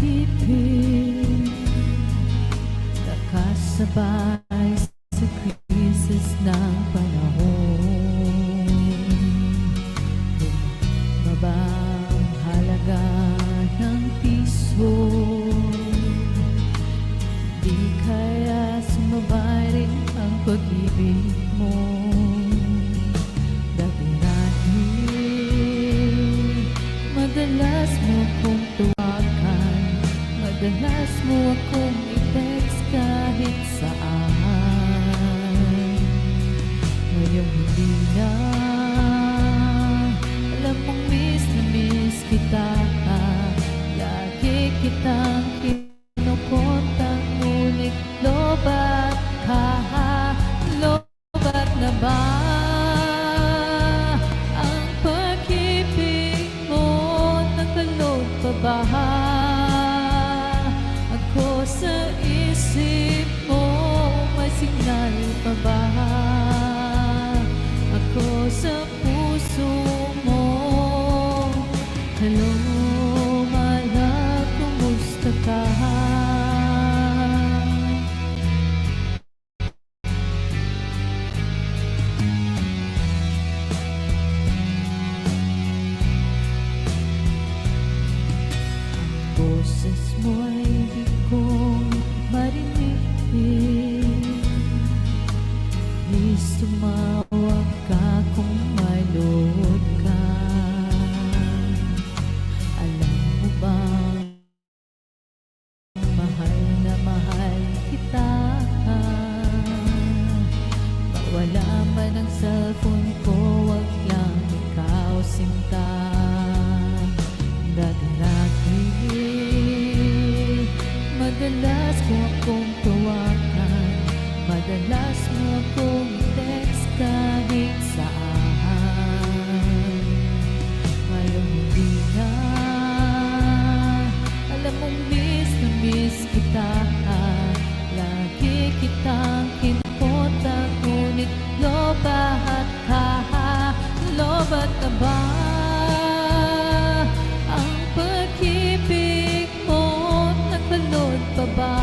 pag-ibig nakasabay sa krisis ng panahon. Bumabang halaga ng piso, di kaya sumabay rin ang pag-ibig mo. Madalas mo akong tuwagan, madalas mo akong i-text kahit saan. Ngayong hindi na, alam mong miss na miss kita. Lagi kitang kinukontang, ngunit lobat ka, lobat na ba? Baha ako sa isip mo, may signal pa ba? Ako sa puso mo. Hello, my love, kumusta ka? Boses mo'y di kong marinig. Please tumawag ka kung may load ka. Alam mo bang mahal na mahal kita? Mawala man ang cellphone ko, wag lang ikaw sinta. Dati-dati madalas ko akong tuwakan, madalas mo akong text kahit saan. Ngayon hindi na, alam mong miss na miss kita. Lagi kitang kinukontang, ngunit lobat ka, lobat ka ba? Pag-ibig mo, nakalod pa ba?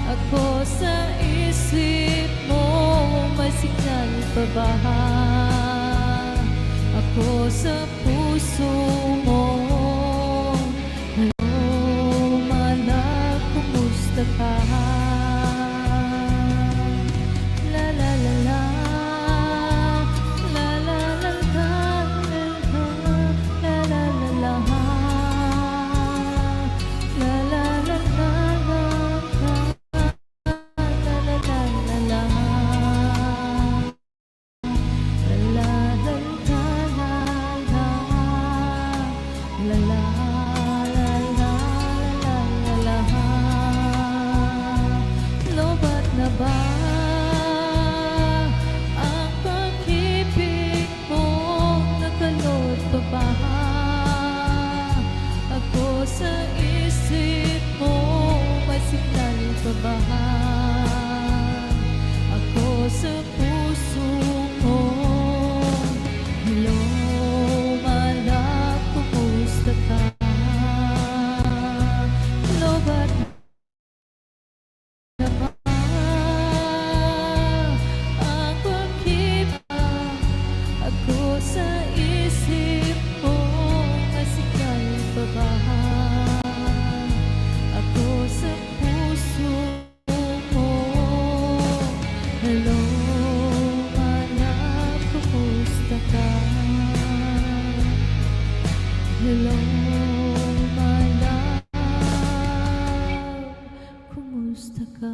Ako sa isip mo, may signal pa ba? Ako sa puso mo. Hello, my love, kumusta ka? La la la la. Lobat na ba ang pag-ibig mo? Nakalod pa ba? Ako sa isip mo, may signal pa ba? Ako sa puso mo. Hello, my love, kumusta ka? Lobat na ba ang pag-ibig? Ako sa isip mo, may signal pa ba? Ako sa puso mo. Hello, my love, kumusta ka? Hello, my love, kumusta ka?